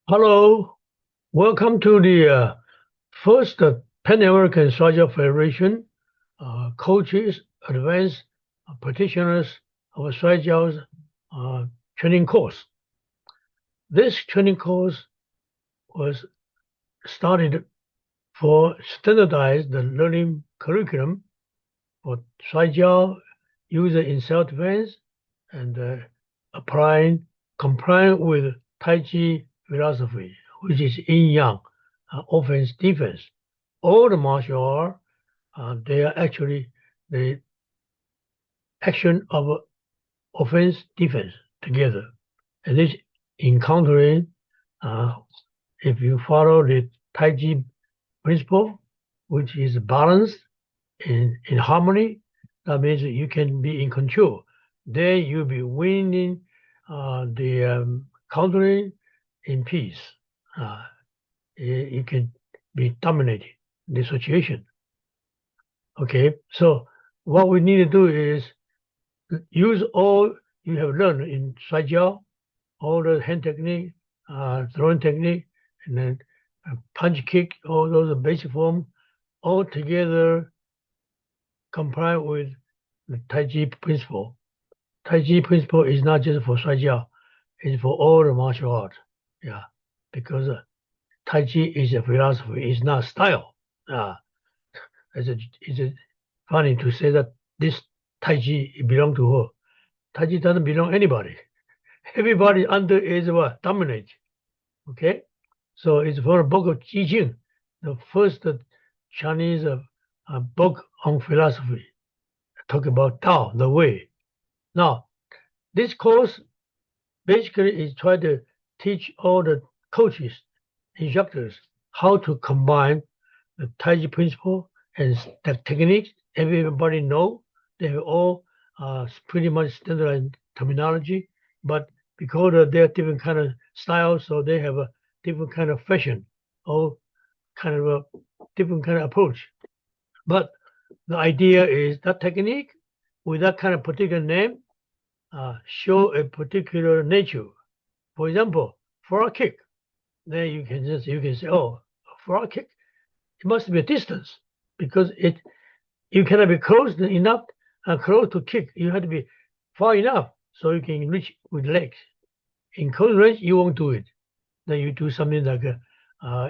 Hello, welcome to the first Pan-American Shuaijiao Federation coaches, advanced practitioners of Shuaijiao's training course. This training course was started for standardize the learning curriculum for Shuaijiao user in self-defense and complying with Tai Chi philosophy, which is yin-yang, offense, defense. All the martial arts, they are actually the action of offense, defense together. And this encountering, if you follow the Tai Chi principle, which is balance in harmony, that means you can be in control. Then you'll be winning the countering in peace. You can be dominating the situation. Okay, so what we need to do is use all you have learned in Shuaijiao, all the hand technique, throwing technique, and then punch kick, all those basic form, all together comply with the Tai Chi principle. Tai Chi principle is not just for Shuaijiao, it's for all the martial arts. Yeah, because Tai Chi is a philosophy, it's not style. It's funny to say that this Tai Chi belong to her. Tai Chi doesn't belong to anybody. Everybody under is what? Dominate. Okay? So it's for a book of Ji Jing, the first Chinese book on philosophy. Talk about Tao, the way. Now, this course basically is trying to teach all the coaches, instructors, how to combine the Tai Chi principle and the techniques. Everybody know they have all pretty much standardized terminology, but because they're different kind of styles, so they have a different kind of fashion or kind of a different kind of approach. But the idea is that technique with that kind of particular name show a particular nature. For example, for a kick, then you can say, oh, for a kick, it must be a distance because you cannot be close enough close to kick. You have to be far enough so you can reach with legs. In close range, you won't do it. Then you do something like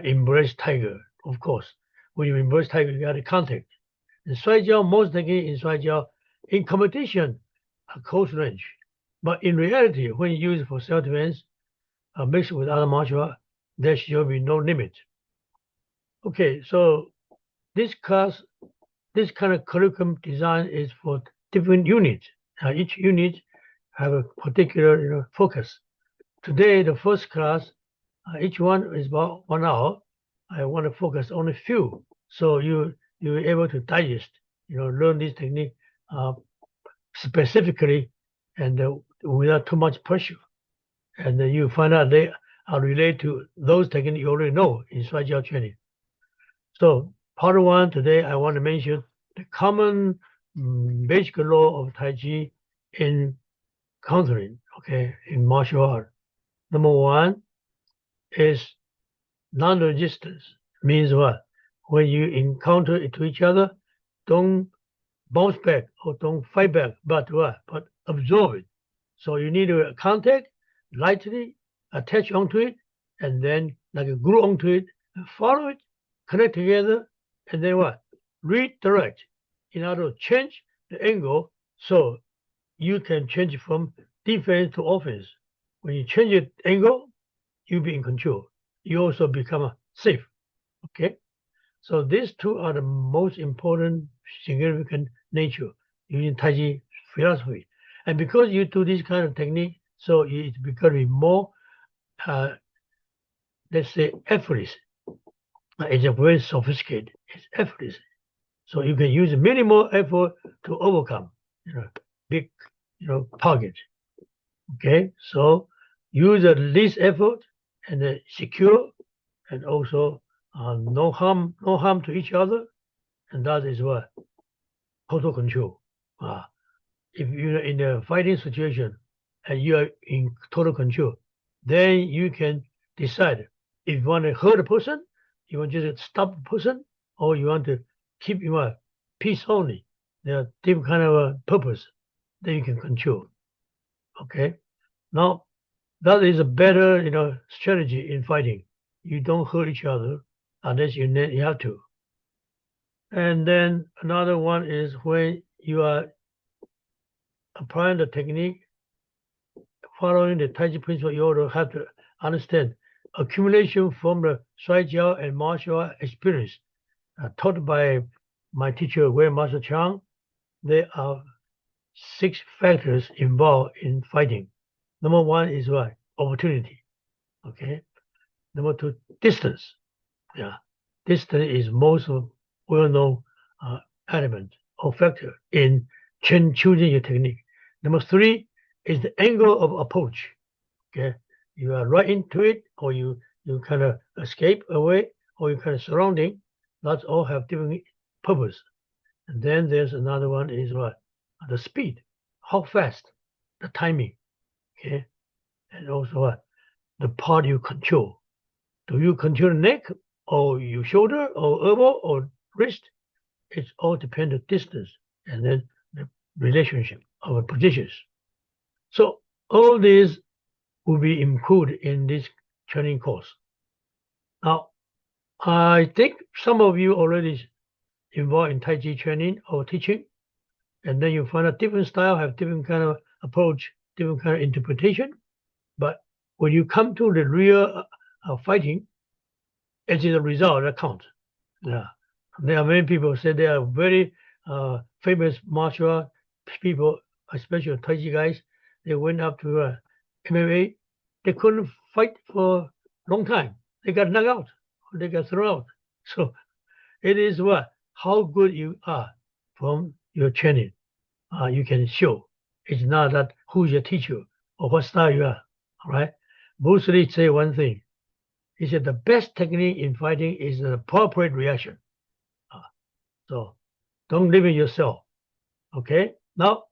embrace tiger, of course. When you embrace tiger, you got to contact. In Shuaijiao, most technique in Shuaijiao, in competition, close range. But in reality, when you use it for self-defense, mixed with other martial art, there should be no limit. Okay, so this class, this kind of curriculum design is for different units. Each unit have a particular focus. Today, the first class, each one is about 1 hour. I want to focus on a few, so you're able to digest, learn this technique specifically and without too much pressure. And then you find out they are related to those techniques you already know in Shuaijiao training. So part one today, I want to mention the common basic law of Tai Chi in countering, okay, in martial art. Number one is non-resistance. Means what? When you encounter to each other, don't bounce back or don't fight back, but what? But absorb it. So you need to contact, lightly attach onto it, and then like glue onto it, and follow it, connect together, and then what? Redirect. In order to change the angle so you can change from defense to offense. When you change the angle, you be in control. You also become safe. Okay? So these two are the most important, significant nature using Tai Chi philosophy. And because you do this kind of technique, so it's becoming more, let's say, effortless. It's a very sophisticated. It's effortless. So you can use minimal effort to overcome, big, target. Okay, so use the least effort and secure, and also no harm to each other, and that is what total control. If you're in a fighting situation and you are in total control, then you can decide if you want to hurt a person, you want to just stop the person, or you want to keep your peace only. There are different kind of a purpose that you can control. Okay. Now that is a better, strategy in fighting. You don't hurt each other unless you have to. And then another one is when you are applying the technique, following the Taiji principle, you also have to understand accumulation from the Shuaijiao and martial art experience taught by my teacher, Grandmaster Chang. There are 6 factors involved in fighting. Number 1 is what? Opportunity. Okay. Number 2, distance. Yeah. Distance is most well-known element or factor in choosing your technique. Number 3 is the angle of approach. Okay. You are right into it, or you kind of escape away, or you kind of surrounding. That's all have different purpose. And then there's another one is what? The speed. How fast? The timing. Okay. And also what? The part you control. Do you control the neck, or your shoulder, or elbow, or wrist? It all depends on distance and then the relationship of positions. So all these will be included in this training course. Now, I think some of you already involved in Tai Chi training or teaching, and then you find a different style, have different kind of approach, different kind of interpretation. But when you come to the real fighting, it is the result that counts. Yeah. There are many people say they are very famous martial art people, especially Tai Chi guys. They went up to MMA. They couldn't fight for a long time. They got knocked out. They got thrown out. So it is what? How good you are from your training. You can show. It's not that who's your teacher or what style you are. All right. Bruce Lee say one thing. He said the best technique in fighting is an appropriate reaction. So don't limit yourself. Okay. Now,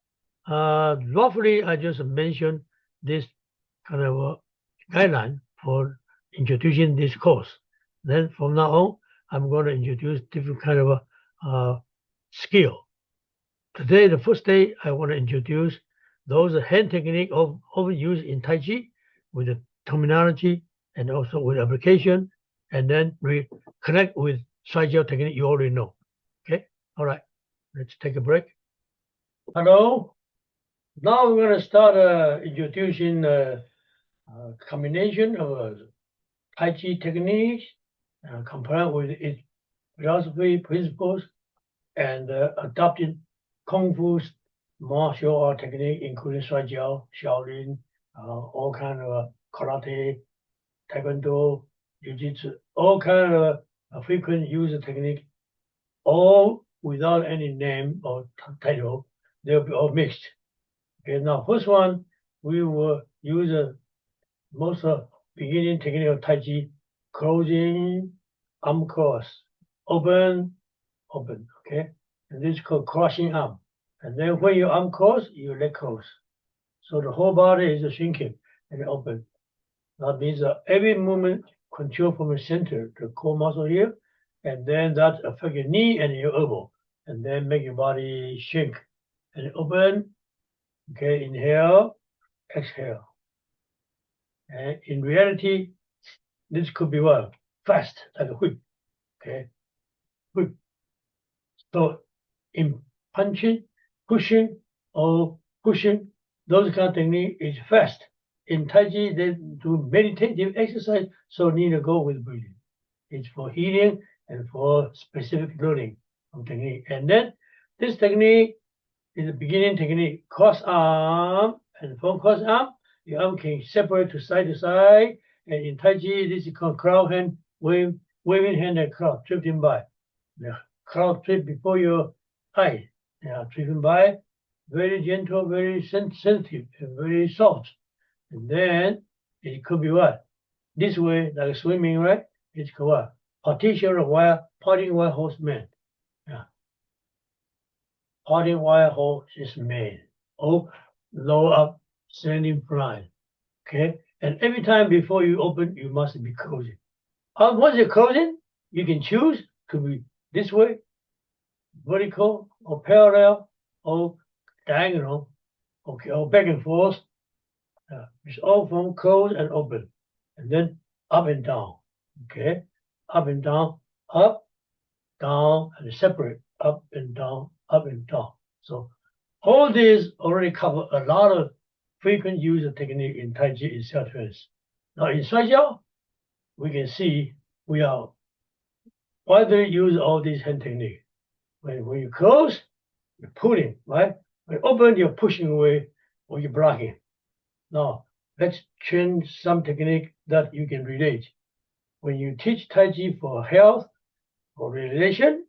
roughly, I just mentioned this kind of guideline for introducing this course. Then from now on, I'm going to introduce different kind of skill. Today, the first day, I want to introduce those hand technique often used in Tai Chi with the terminology and also with application, and then we connect with Shuaijiao technique you already know. Okay, all right, let's take a break. Hello. Now we're going to start introducing combination of Tai Chi techniques, combined with its philosophy, principles, and adopting Kungfu's martial art technique, including Shuaijiao, Shaolin, all kind of karate, taekwondo, jiu-jitsu, all kind of frequent use technique, all without any name or title. They'll be all mixed. Okay, now first one, we will use most beginning technique of Tai Chi, closing, arm cross, open, okay? And this is called crossing arm. And then when you arm cross, you leg close. So the whole body is shrinking and open. That means every movement control from the center, the core muscle here, and then that affects your knee and your elbow, and then make your body shrink and open. Okay, inhale, exhale. And in reality, this could be what? Fast, like a whip. Okay, whip. So in punching, pushing, or pushing, those kind of technique is fast. In Tai Chi, they do meditative exercise, so need to go with breathing. It's for healing and for specific learning of technique. And then this technique is the beginning technique, cross arm, and from cross arm, your arm can separate to side, and in Tai Chi, this is called cloud hand, waving hand and cloud, drifting by. The cloud trip before your eye, drifting by, very gentle, very sensitive, and very soft. And then it could be what? This way, like swimming, right? It's called what? Partition parting while horseman. Yeah. Parting while horseman. Oh, low up, standing flying. Okay. And every time before you open, you must be closing. Once you're closing, you can choose to be this way, vertical or parallel or diagonal, okay, or back and forth. It's all from close and open, and then up and down, okay, up and down, up, down, and separate, up and down, up and down. So all these already cover a lot of frequent use of technique in Tai Chi in self-defense. Now in Shuaijiao, we can see we are why do you use all these hand technique? When you close, you're pulling, right? When you open, you're pushing away or you're blocking. Now, let's change some technique that you can relate. When you teach Tai Chi for health, for relation,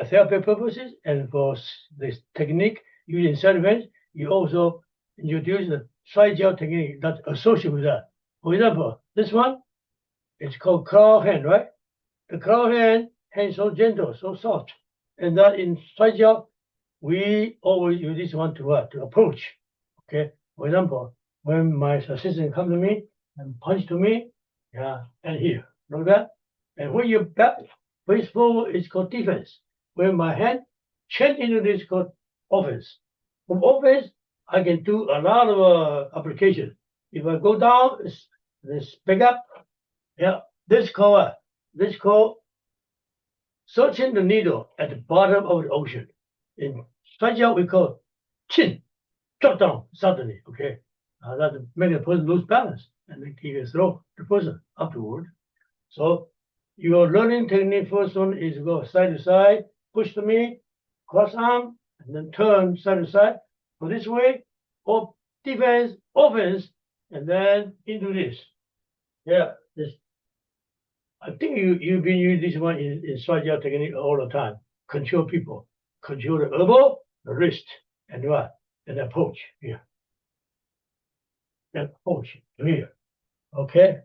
therapy purposes, and for this technique used in self-defense, you also introduce the Shuaijiao technique that's associated with that. For example, this one, it's called claw hand, right? The claw hand is so gentle, so soft. And that in Shuaijiao, we always use this one to what? To approach. Okay. For example, when my assistant comes to me and punch to me, yeah, and here, like that. And when you back face forward, it's called defense. When my hand change into this called offense. From offense, I can do a lot of application. If I go down, it's pick up. Yeah, this called searching the needle at the bottom of the ocean. In Shuaijiao, we call chin, drop down suddenly, okay? That makes the person lose balance and then he can throw the person afterward. So your learning technique first one is go side to side, push to me, cross arm, and then turn side to side. Go this way, or defense, offense, and then into this. Yeah, this. I think you've been using this one in Shuaijiao technique all the time. Control people, control the elbow, the wrist, and what? And approach here. And approach here. Okay?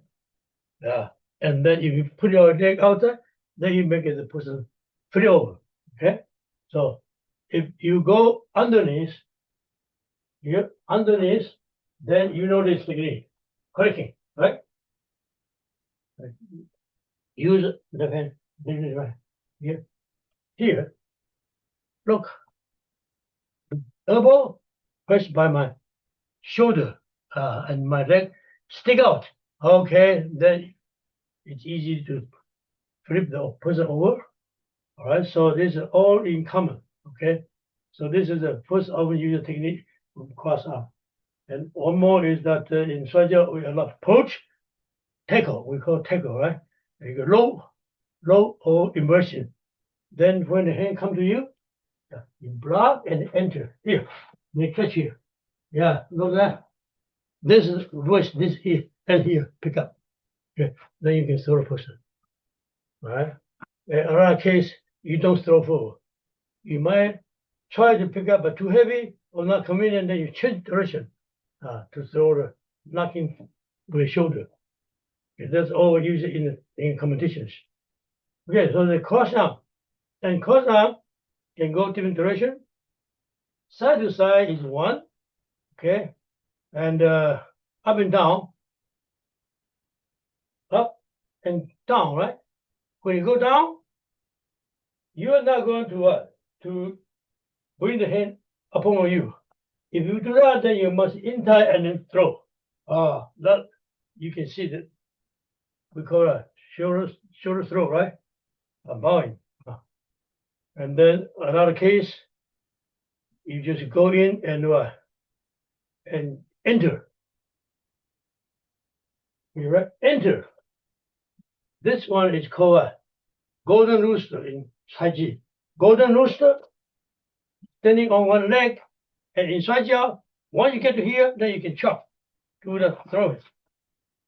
Yeah. And then if you put your leg out there, then you make the person flip over. Okay? So if you go underneath, here, underneath, then you know this technique. Clicking, right? Use the hand, right? Here. Here. Look. Elbow pressed by my shoulder and my leg stick out. Okay, then it's easy to flip the person over. All right, so this is all in common. Okay, so this is the first often used technique from cross arm. And one more is that in Shuaijiao we have approach, tackle. We call tackle, right? You go low or immersion. Then when the hand come to you, you block and enter. Here, they catch here. Yeah, look at that. This is voice, this is, and here, pick up. Okay, then you can throw a person. Right? In another case, you don't throw forward. You might try to pick up, but too heavy or not convenient, then you change direction to throw the knocking with the shoulder. Okay, that's all we use in competitions. Okay, so the cross arm. And cross arm can go different direction. Side to side is one. Okay, and up and down, up and down, right? When you go down, you are not going to what? To bring the hand upon you. If you do that, then you must in-tie and then throw. That you can see that we call a shoulder throw, right? Bowing. And then another case, you just go in and enter. You right? Enter. This one is called a golden rooster in Tai Chi. Golden rooster, standing on one leg, and in Shuaijiao, once you get to here, then you can chop, do the throw it.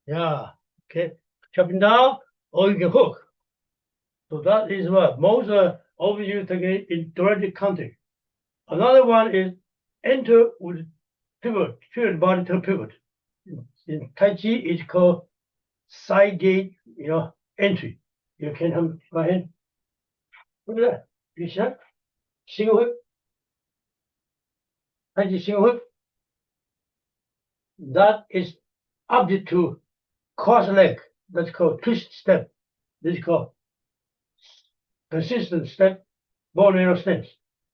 Yeah, okay, chopping down, or you can hook. So that is what most overused technique in direct contact. Another one is enter with pivot body to pivot. In Tai Chi, it's called side gate, entry. You can come go ahead. Look at that. You see that? Single whip. Tai Chi single whip. That is opposite to cross leg. That's called twist step. This is called consistent step, bow and arrow stance.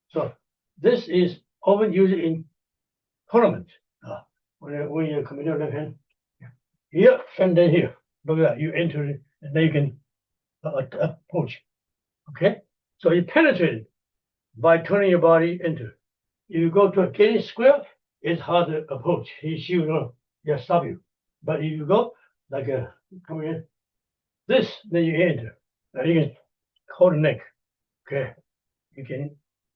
So this is often used in tournament. When you come in your left hand, here and then here. Look at that. You enter it, and then you can approach. Okay? So you penetrate it by turning your body into. If you go to a getting square, it's hard to approach. She will stop you. But if you go like come in, this, then you enter. Now you can hold the neck. Okay? You can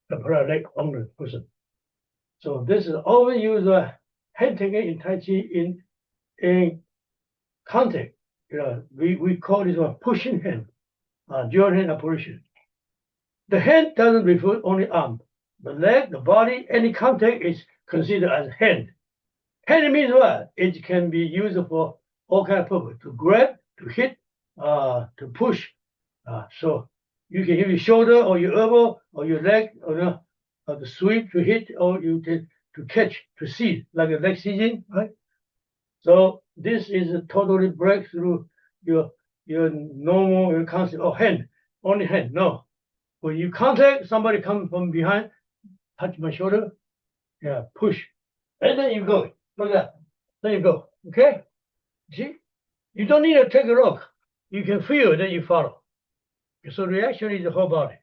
put a leg on the person. So this is always used hand technique in Tai Chi in contact. We call this one pushing hand, dual hand operation. The hand doesn't refer only arm. The leg, the body, any contact is considered as hand. Hand means what? It can be used for all kind of purpose: to grab, to hit, to push. So you can use your shoulder or your elbow or your leg or to sweep, to hit, or to catch, to seize, like a leg seizing, right? So this is a totally breakthrough your normal concept of hand, only hand. No, when you contact somebody come from behind, touch my shoulder, push, and then you go. Look at that. There you go. Okay? See? You don't need to take a look. You can feel, then you follow. So reaction is the whole body.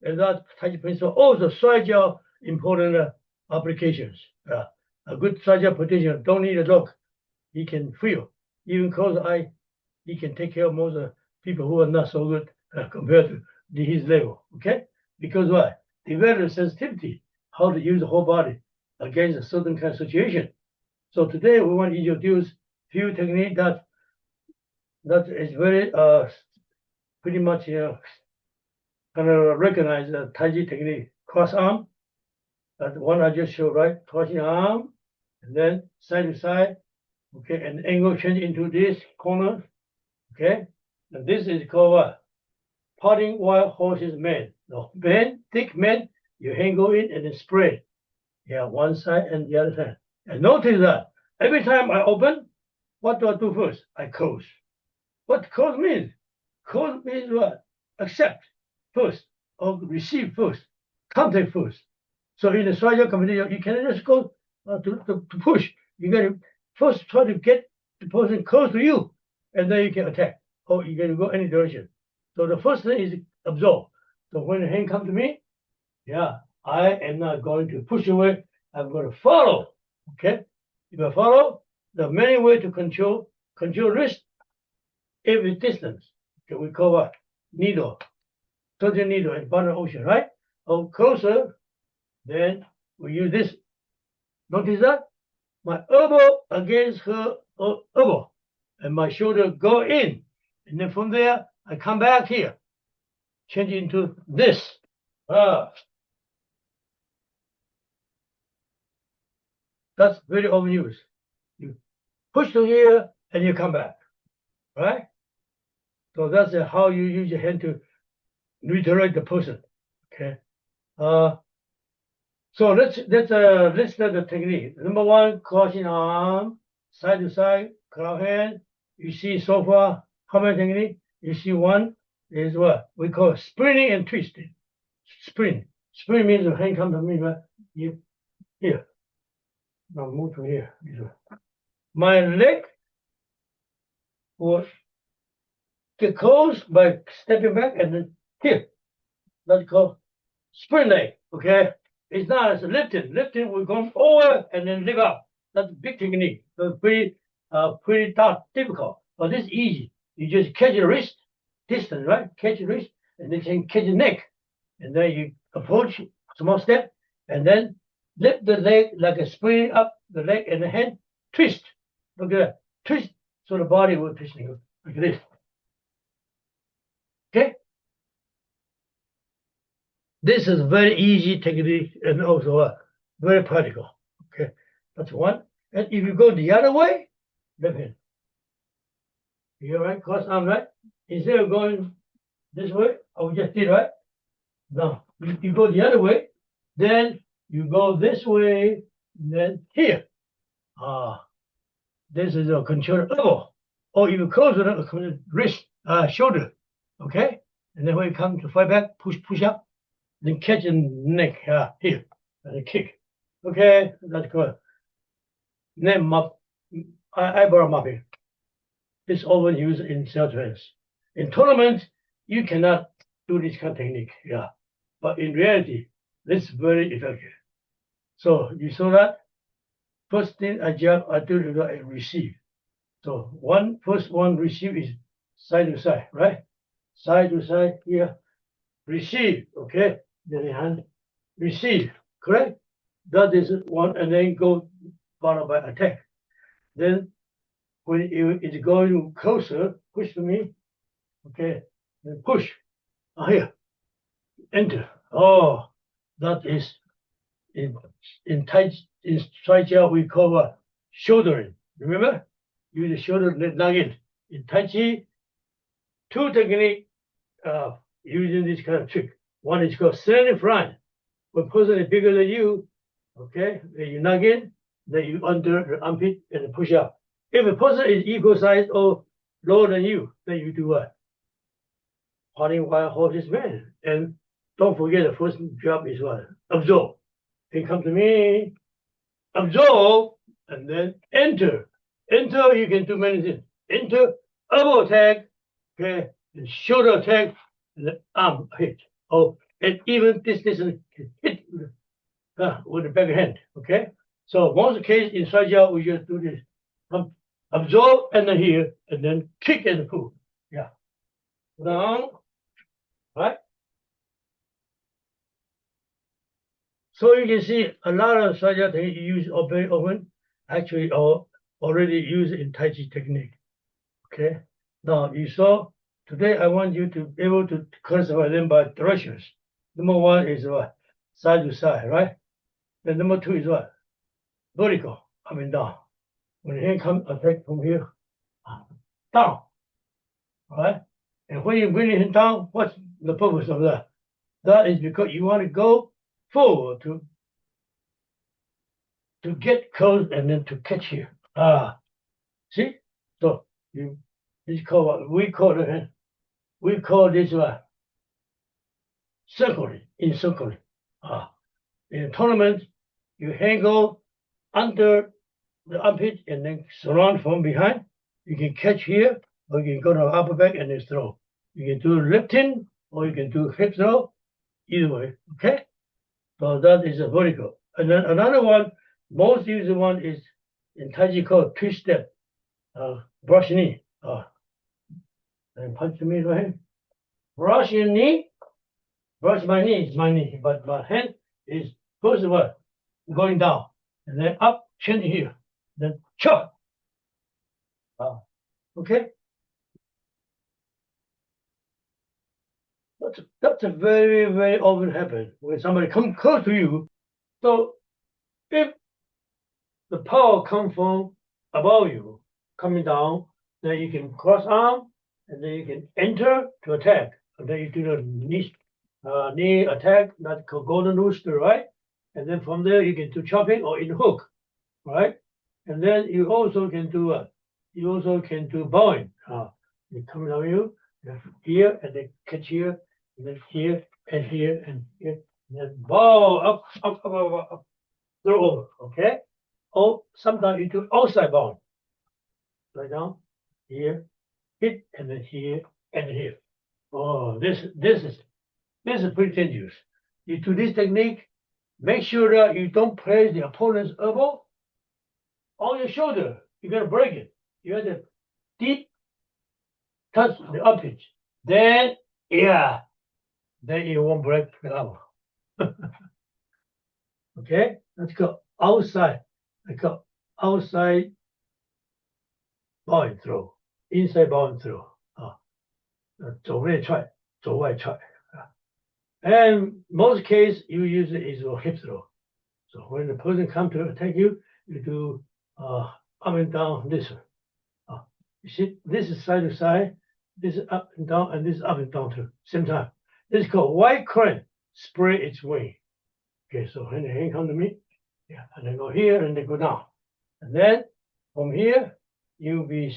And that Tai Chi principle also Shuaijiao important applications. A good Shuaijiao practitioner don't need to look. He can feel. Even close eye, he can take care of most people who are not so good compared to his level. Okay? Because why? Develop sensitivity, how to use the whole body against a certain kind of situation. So today we want to introduce few techniques that is very pretty much kind of recognize the Tai Chi technique. Cross arm, that one I just showed, right? Crossing arm, and then side to side, okay, and angle change into this corner, okay? And this is called what? Potting while horses man. No, man, thick man, your hand go in and then spread. Yeah, one side and the other side. And notice that every time I open, what do I do first? I close. What close means? Close means what? Accept first, or receive first, contact first. So in the Shuaijiao competition, you cannot just go to push. You got to first try to get the person close to you, and then you can attack, or you can go any direction. So the first thing is absorb. So when the hand comes to me, I am not going to push away. I'm going to follow. Okay? If I follow, there are many ways to control wrist every distance. Okay, we call what? Needle. Certain needle at bottom of the ocean, right? Or closer, then we use this. Notice that? My elbow against her elbow, and my shoulder go in. And then from there, I come back here, change into this. That's very often used. You push to here, and you come back, right? So that's how you use your hand to redirect the person. Okay. So let's start the technique. Number one, crossing arm, side to side, cross hand. You see so far how many techniques? You see one is what we call sprinting and twisting. Sprint. Sprint means the hand comes to me, but you here. Now move to here. My leg will get close by stepping back and then here. That's called sprint leg. Okay. It's not as lifting. Lifting will go over and then lift up. That's a big technique. So pretty tough, difficult. But this is easy. You just catch the wrist, distance, right? Catch the wrist, and then you catch the neck. And then you approach, small step, and then lift the leg like a spring up the leg and the hand, twist. Look at that. Twist. So the body will twist like this. Okay? This is very easy technique and also very practical. Okay, that's one. And if you go the other way, left hand. Here, right? Cross arm, right? Instead of going this way, we just did, right? Now, you go the other way, then you go this way, then here. this is a control elbow, or even closer to wrist, shoulder. Okay, and then when you come to fight back, push up, then catch in neck here, and kick. Okay, that's good. Then mop, eyebrow mopping. It's often used in self-defense. In tournaments, you cannot do this kind of technique, but in reality, this is very effective. So you saw that. First thing I do is I receive. So first one receive is side to side, right? Side to side here, receive, okay? Then the hand, receive, correct? That is one, and then go followed by attack. Then when it's going closer, push to me, okay? Then push, here, enter. Oh, that is in Shuaijiao we call shouldering. Remember? Use the shoulder nugget. In Tai Chi, two techniques using this kind of trick. One is called stand in front. When person is bigger than you, okay, then you nugget, then you under the armpit and push up. If a person is equal size or lower than you, then you do what? Holding while horse's man. And don't forget the first job is what? Absorb. Then come to me, absorb, and then enter. Enter, you can do many things. Enter, elbow attack, okay, and shoulder attack, and then arm hit. Oh, and even this can hit with the back hand, okay? So most case in Shuaijiao, we just do this. Absorb, and then here, and then kick and pull. Yeah. Down, right? So you can see a lot of Shuaijiao technique you use very often, actually already used in Tai Chi technique. Okay. Now you saw today I want you to be able to classify them by directions. Number one is what? Side to side, right? Then number two is what? Vertical, up and down. When the hand comes attack from here, down. Right? And when you bring it down, what's the purpose of that? That is because you want to go forward to get close and then to catch here. See? So we call this circling, encircling. In a tournament, you hang under the armpit and then surround from behind. You can catch here, or you can go to the upper back and then throw. You can do lifting, or you can do hip throw. Either way, okay? So that is a vertical. And then another one, most used one is in Tai Chi called twist step, brush knee. And punch me right hand. Brush your knee. Brush my knee is my knee, but my hand is first of all going down, and then up, chin here, then chop. Okay. That's a very, very often happen when somebody come close to you. So if the power comes from above you, coming down, then you can cross arm, and then you can enter to attack. And then you do the knee attack, that's called golden rooster, right? And then from there you can do chopping or in hook, right? And then you also can do bowing. You come down here, and then catch here, and then here, and here, and here, and then bow up, throw over, okay? Or sometimes you do outside bound. Right down, here, hit, and then here, and here. Oh, this is pretty dangerous. You do this technique, make sure that you don't place the opponent's elbow on your shoulder. You're gonna break it. You have to deep touch the armpit. Then you won't break the elbow. Okay, let's go outside. I call outside bowing throw, inside bowing throw. 走内踹，走外踹。And most case you use it is a hip throw. So when the person comes to attack you, you do up and down this one. You see, this is side to side, this is up and down, and this is up and down too, same time. This is called white crane, spray its wing. Okay, so when the hand come to me, and they go here and they go down. And then from here, you be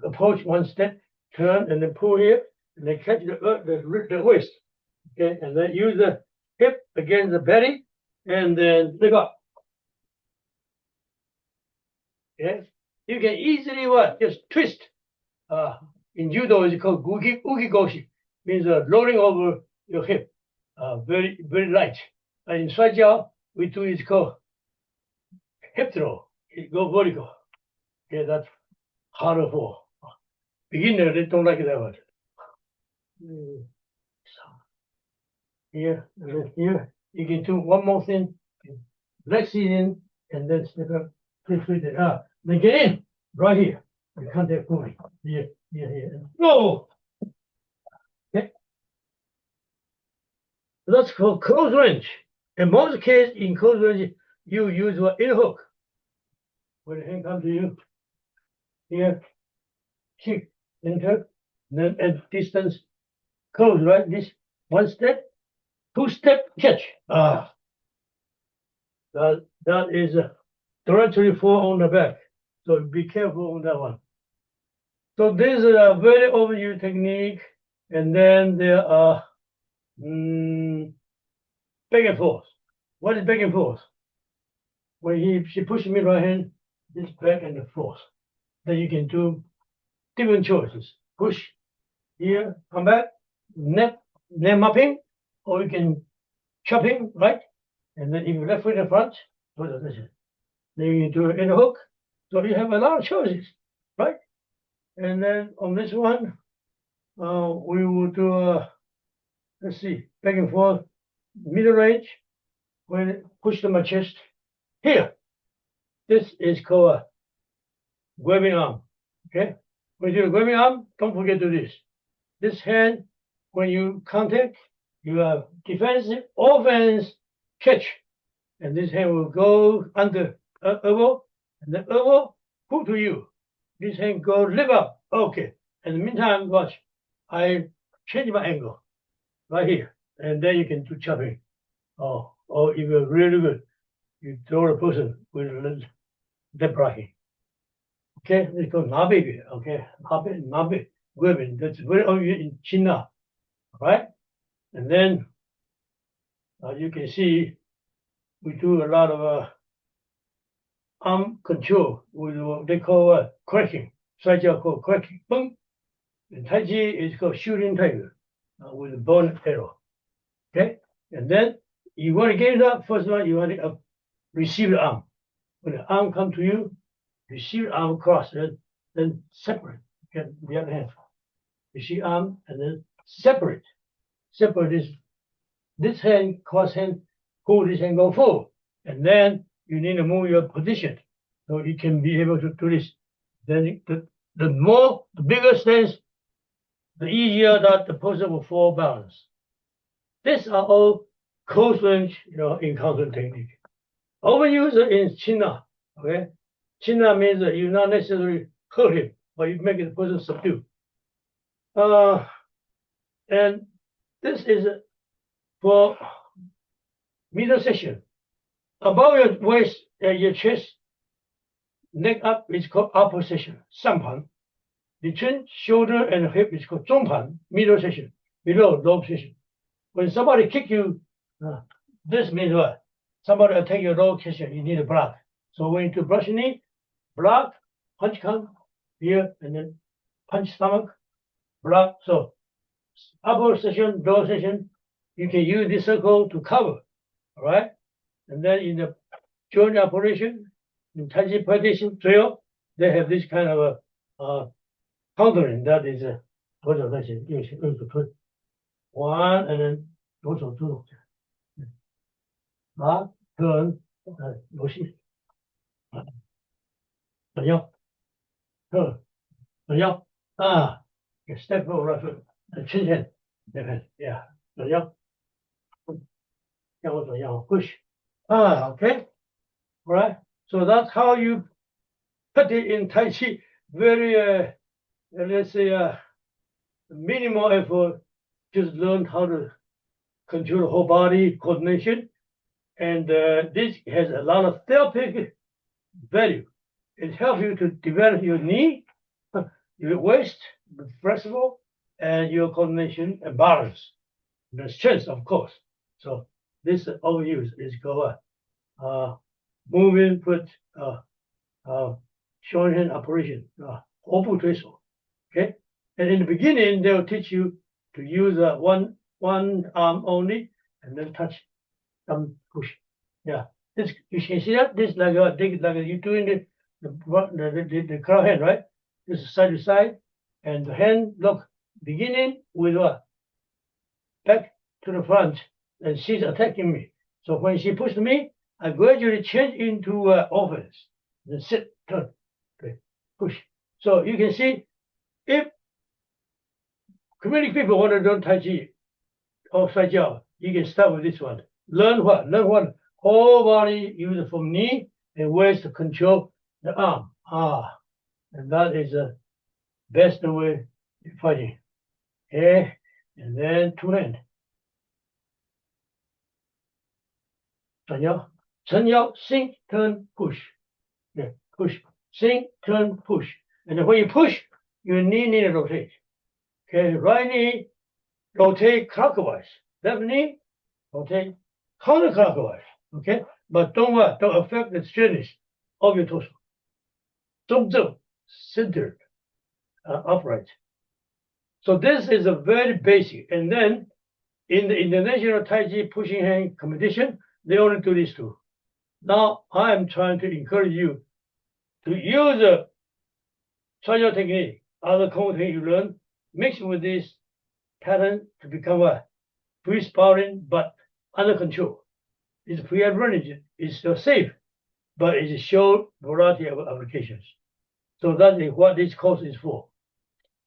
approach one step, turn, and then pull here, and then catch the waist. Okay, and then use the hip against the belly, and then lift up. Okay, you can easily just twist. In judo, it's called ukigoshi, means rolling over your hip, very light. And in Shuaijiao, we do it's called hip throw. It go vertical. Okay, that's harder for beginner. They don't like that one. Here, and then here, you can do one more thing. Leg seat in, and then step up, twist it. Then get in right here. You contact fully. Here. No. Okay. That's called close range. In most cases, in close range, you use an in hook. When the hand comes to you, here, kick, enter, then at distance, close, right? This one step, two step, catch. That is directly fall on the back. So be careful on that one. So this is a very overused technique. And then there are back and forth. What is back and forth? When she pushes me right hand, this back and forth. Then you can do different choices. Push here, come back, neck mapping, or you can chopping, right? And then if you left foot in front, then you do it in a hook. So you have a lot of choices, right? And then on this one, we will do, let's see, back and forth, middle range, when push to my chest. Here, this is called a grabbing arm, okay? When you do a grabbing arm, don't forget to do this. This hand, when you contact, you have defensive, offense, catch. And this hand will go under elbow, and the elbow pull to you. This hand go lift up. Okay. In the meantime, watch. I change my angle right here. And then you can do chopping. Or if you're really good, you throw the person with the bracket. Okay, it's called nabe. Okay, nabe, grabbing. That's very obvious in China, right? And then you can see we do a lot of arm control with what they call cracking. Shuaijiao called cracking. Boom. And Tai Chi is called shooting tiger with a bow and arrow. Okay, and then you want to get it up. First one, you want to receive the arm. When the arm comes to you, receive the arm across, and then separate. Okay, the other hand. Receive arm and then separate. Separate this hand, cross hand, pull this hand, go forward. And then you need to move your position so you can be able to do this. Then the bigger stance, the easier that the person will fall balance. These are all close range, encounter technique. Overused in China, okay? China means that you not necessarily hurt him, but you make the person subdue. And this is for middle section. Above your waist and your chest, neck up is called upper section, 上盘. Between shoulder and hip is called 中盘, middle section. Below, low section. When somebody kick you, this means what? Somebody attack your low section, you need to block. So when you do brush knee, block, punch come here, and then punch stomach, block. So upper section, lower section, you can use this circle to cover, all right? And then in the joint operation, in Tai Chi practice drill, they have this kind of a countering. That is one, and then 左手助拿turn 游戏怎样 turn 怎样step over foot 轻轻 yeah 怎样让我怎样 push okay all right, so that's how you put it in Tai Chi. Very let's say minimal effort, just learn how to control the whole body coordination, and this has a lot of therapeutic value. it helps you to develop your knee, your waist, flexible, and your coordination and balance. The strength, of course. So this overuse is called moving foot short hand operation, 活步推手. Okay, and in the beginning they'll teach you to use one arm only, and then touch, push. Yeah, this you can see that this like you're doing the crow hand, right? This is side to side, and the hand look beginning with what? Back to the front, and she's attacking me. So when she pushed me, I gradually change into offense. Then sit, turn, okay, push. So you can see, if community people want to learn Tai Chi or Shuaijiao, you can start with this one. Learn what? Learn what? Whole body, use it from knee and waist to control the arm. And that is the best way of fighting. Okay, and then two hand. 撑腰, sink, turn, push. Yeah, push, sink, turn, push. And then when you push, your knee need to rotate. Okay, right knee, rotate clockwise. Left knee, rotate counterclockwise. Okay, but don't affect the strength of your torso. 中正, centered, upright. So this is a very basic. And then in the international Tai Chi pushing hand competition, they only do these two. Now I am trying to encourage you to use the Shuaijiao technique, other Kungfu technique you learn, mixed with this pattern to become a free sparring, but under control. It's free advantage. It's still safe, but it shows variety of applications. So that is what this course is for.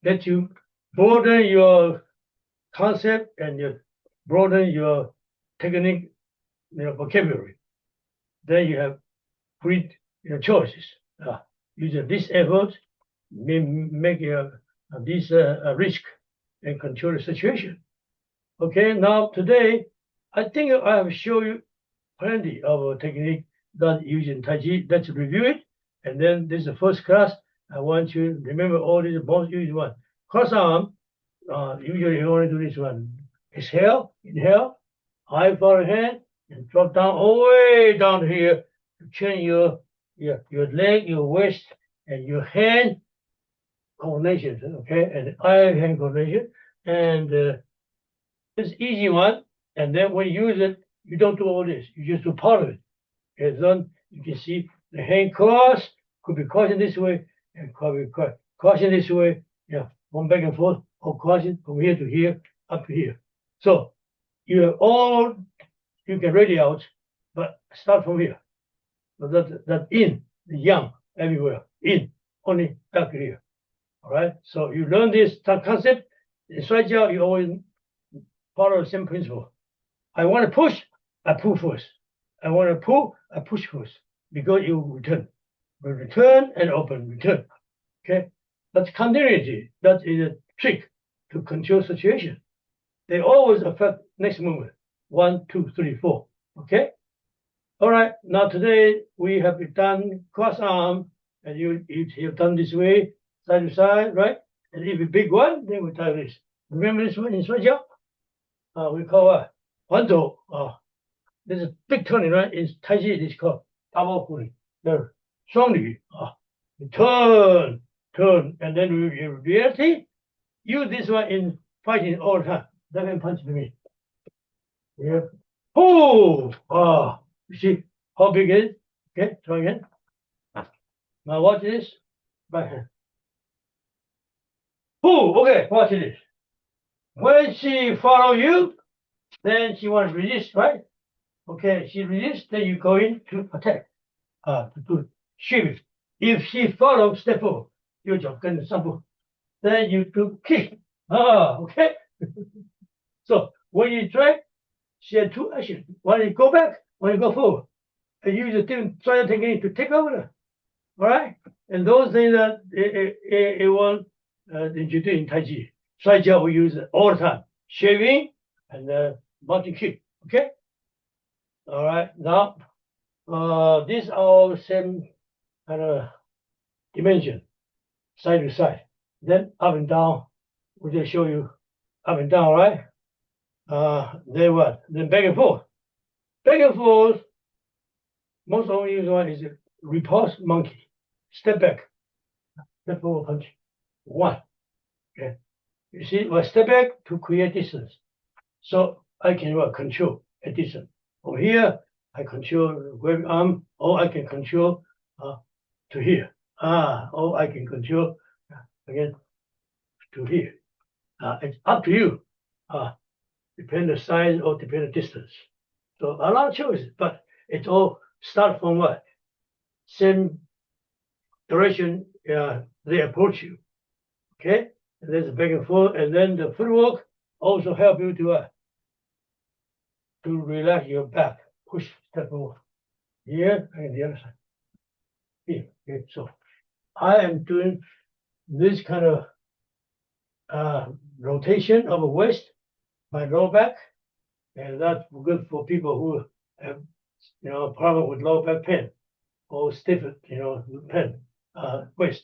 Let you broaden your concept and broaden your technique, vocabulary. Then you have free choices. Using this effort, make this risk and control the situation. Okay, now today, I think I have shown you plenty of technique that using Tai Chi. Let's review it. And then this is the first class. I want you to remember all these bones. Use one. Cross arm, usually you only do this one. Exhale, inhale, high forward hand, and drop down all the way down here to change your leg, your waist, and your hand coordination. Okay, and eye hand coordination. And this easy one. And then when you use it, you don't do all this. You just do part of it. Okay, then you can see the hand cross, could be crossing this way, and could be crossing this way. Yeah, one back and forth, or crossing from here to here, up to here. So you have all, you can ready out, but start from here. So that in, the yang, everywhere, in, only back here. All right, so you learn this concept. In Shuaijiao, you always follow the same principle. I want to push, I pull first. I want to pull, I push first. Because you return. Return and open, return. Okay? That's continuity. That is a trick to control situation. They always affect next movement. 1, 2, 3, 4. Okay? All right. Now today we have done cross arm, and you have done this way, side to side, right? And if a big one, then we try this. Remember this one in Shuaijiao? We call 环走. This is big turning, right? In Tai Chi, it's called double pulling. There, 双捋. Turn, and then in reality, use this one in fighting all the time. That can punch to me. Yeah. Pull. You see how big it is? Okay, try again. Now watch this. Right hand. Pull. Okay, watch this. When she follow you, then she wants to resist, right? Okay, she resists, then you go in to attack. To do shift. If she follows, step forward. 右脚跟着上步. Then you do kick. Okay. So when you drag, she has two actions. When you go back, when you go forward. And use a different Shuaijiao technique to take over. All right? And those things that it won't introduce in Tai Chi. Shuaijiao we use it all the time. Shaving and mounting kick. Okay? All right. Now, these are all same kind of dimension, side to side. Then up and down. We just show you up and down, right? Then what? Then back and forth. Back and forth. Most often used one is a repulse monkey. Step back. Step forward punch. One. Okay. You see, well, step back to create distance. So I can control a distance. From here, I control where arm, or I can control to here. Or I can control again to here. It's up to you. Depend the size or depend the distance. So a lot of choices, but it all start from what? Same direction they approach you. Okay? And there's a back and forth, and then the footwork also help you to relax your back. Push, step over. Here and the other side. Here. Okay. So I am doing this kind of rotation of the waist, my lower back, and that's good for people who have problem with lower back pain or stiff pain waist.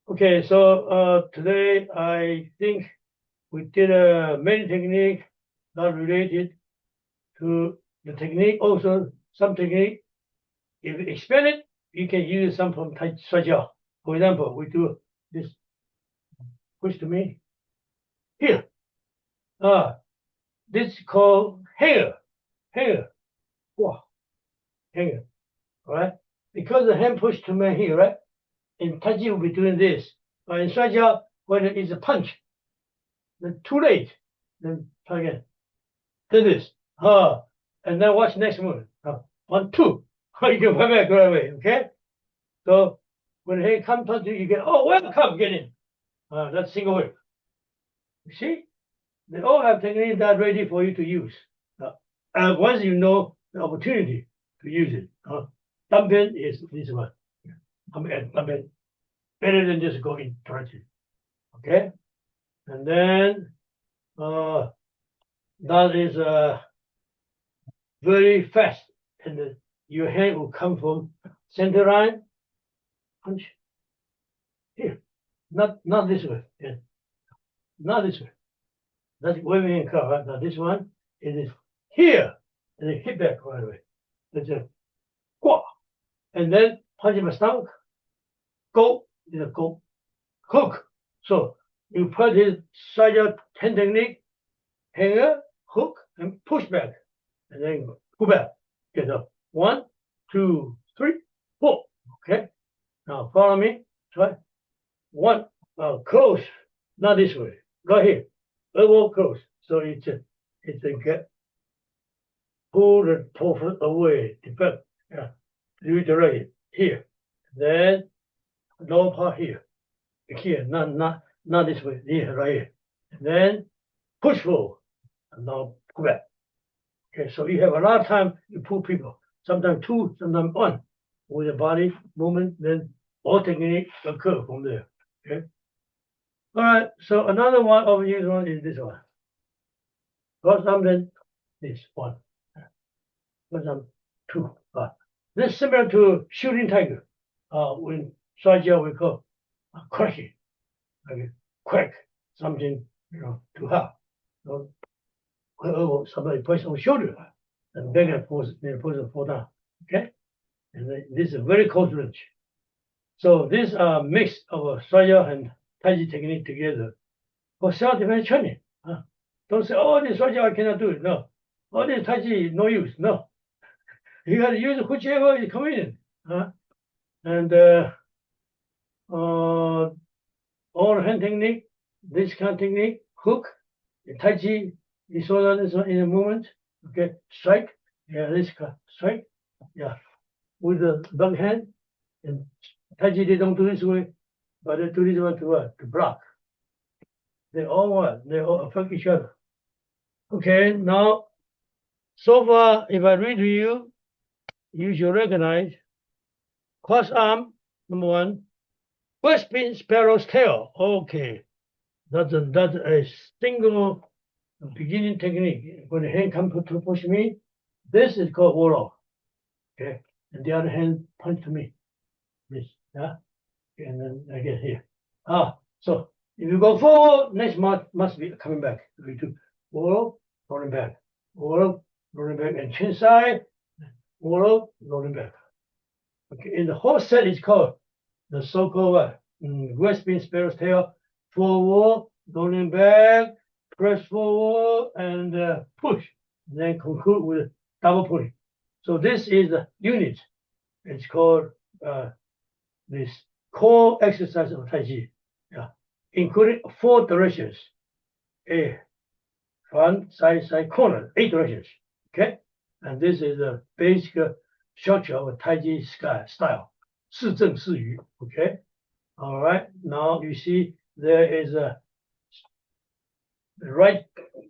Okay, so today I think we did many technique not related to the technique. Also, some technique, if you expand it, you can use some from Shuaijiao. For example, we do this. Push to me here. This is called hanger. Wow, hanger. All right, because the hand push to me here, right? In Tai Chi, we'll be doing this. But in Shuaijiao, when it is a punch, then too late. Then try again. Do this. And then watch next move. 1, 2. You can come back right away. Okay? So when the hand comes to you, you get, welcome, get in. That's single whip. You see? They all have techniques that are ready for you to use. Once you know the opportunity to use it. Dumping is this one. Dumping better than just going directly. Okay? And then that is very fast. And your hand will come from center line, punch. Here. Not this way. Yeah. Not this way. That's waving and curve, right? Now this one is here. And then hit back right away. That's a go. And then punch in my stomach. Go. Go. Hook. So you put his side out 10 technique, hanger, hook, and push back. And then go back. Get up. 1, 2, 3, 4. Okay. Now follow me. Try. 1. Close. Not this way. Go here. Elbow close. So it's a get. Pull the foot away. Defend. Yeah. Redirect it. Here. Then lower part here. Here. Not this way. Here. Right here. And then push forward. And now go back. Okay. So you have a lot of time to pull people. Sometimes 2, sometimes 1. With the body movement, then all technique occur from there. Okay. All right. So another one overused one is this one. Got something. This one. Got some 2. This is similar to shooting tiger. When Shuaijiao we call cracking. Okay. Crack something to have. Somebody push on shoulder and beg and force then push and fall down. Okay. And this is a very close range. So this mix of Shuaijiao and Tai Chi technique together for self-defense training. Don't say, this Shuaijiao I cannot do it. No. This Tai Chi no use. No. You got to use whichever is convenient. And all hand technique, this kind of technique, hook, Tai Chi, you saw that this one in a movement. Okay, strike. Yeah, this kind, strike. Yeah, with the back hand. And Tai Chi, they don't do this way, but they do this one to what? To block. They all what? They all affect each other. Okay, now, so far, if I read to you, you should recognize cross arm, number 1, first spin sparrow's tail. Okay, that's a single beginning technique. When the hand comes to push me, this is called wall off. Okay, and the other hand punch to me. This, yeah. Okay, and then again here. So if you go forward, next must be coming back. We do forward, rolling back, forward, rolling back, and chin side, forward, rolling back. Okay, and the whole set is called the so-called west spin sparrow's tail, forward, rolling back, press forward, and push. And then conclude with double push. So this is the unit. It's called this core exercise of Tai Chi, including 4 directions. A, front, side, corner, 8 directions. Okay, and this is the basic structure of Tai Chi style. 四正四余. Okay, all right. Now you see there is a right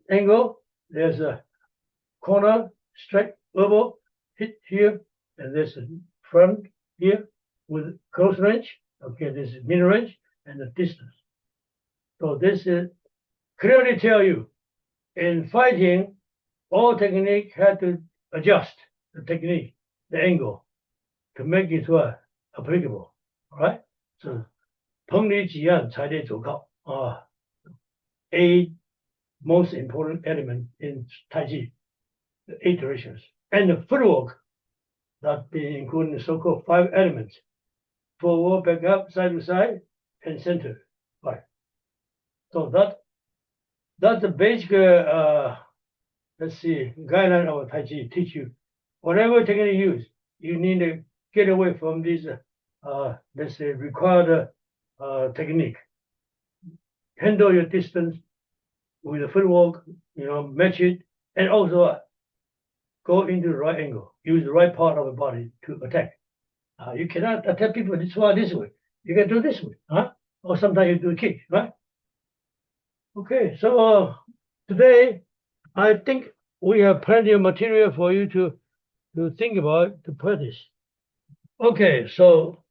angle. There's a corner, straight elbow, hit here, and there's a front here with close range. Okay, this is mid range and the distance. So this is clearly tell you in fighting, all technique had to adjust the technique, the angle, to make it applicable. All right. So 同理几样才得走靠a most important element in Tai Chi, the 8 directions, and the footwork that being including the so-called 5 elements: forward, back up, side to side, and center. Right. So that's the basic let's see, guideline of Tai Chi. Teach you whatever technique you use, you need to get away from this let's say required technique. Handle your distance with the footwork, match it, and also go into the right angle. Use the right part of the body to attack. You cannot attack people this way. You can do this way, or sometimes you do a kick, right? Okay, so today I think we have plenty of material for you to think about, to practice. Okay, so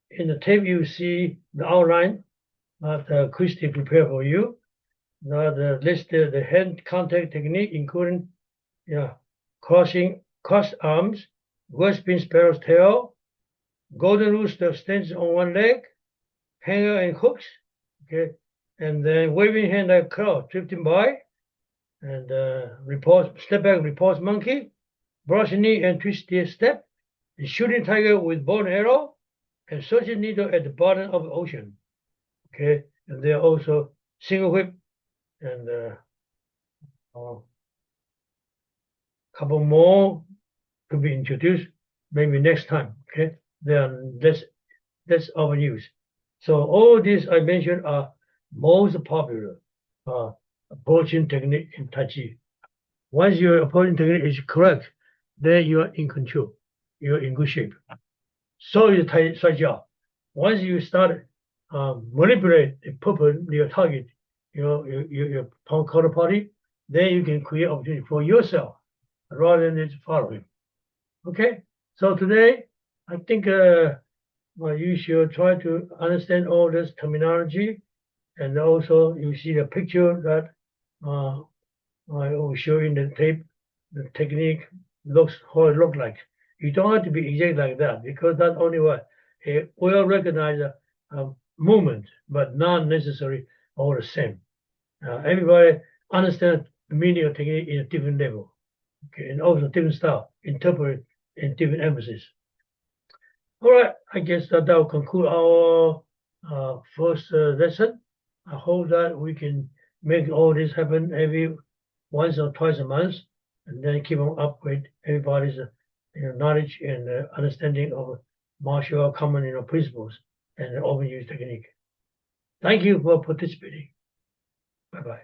in the tape you see the outline that Christy prepared for you. Now the listed the hand contact technique, including crossed arms, west spin sparrow's tail, golden rooster stands on one leg, hanger and hooks, okay, and then waving hand like cloud drifting by, and step back repulse monkey, brush knee and twist step, and shooting tiger with bow and arrow, and searching needle at the bottom of the ocean. Okay, and there are also single whip and couple more to be introduced maybe next time. Okay, then that's our news. So all these I mentioned are most popular approaching technique in Tai Chi. Once your approaching technique is correct, then you are in control. You're in good shape. So is Shuaijiao. Once you start manipulate the purpose, your target, your counterparty, then you can create opportunity for yourself rather than just following. Okay, so today I think you should try to understand all this terminology, and also you see the picture that I will show in the tape. The technique looks how it looks like. You don't have to be exact like that, because that's only a well recognized movement, but not necessarily all the same. Everybody understands the meaning of technique in a different level, okay, and also different style, interpret and different emphasis. All right, I guess that will conclude our first lesson. I hope that we can make all this happen every once or twice a month, and then keep on upgrade everybody's knowledge and understanding of martial art common principles and the open use technique. Thank you for participating. Bye-bye.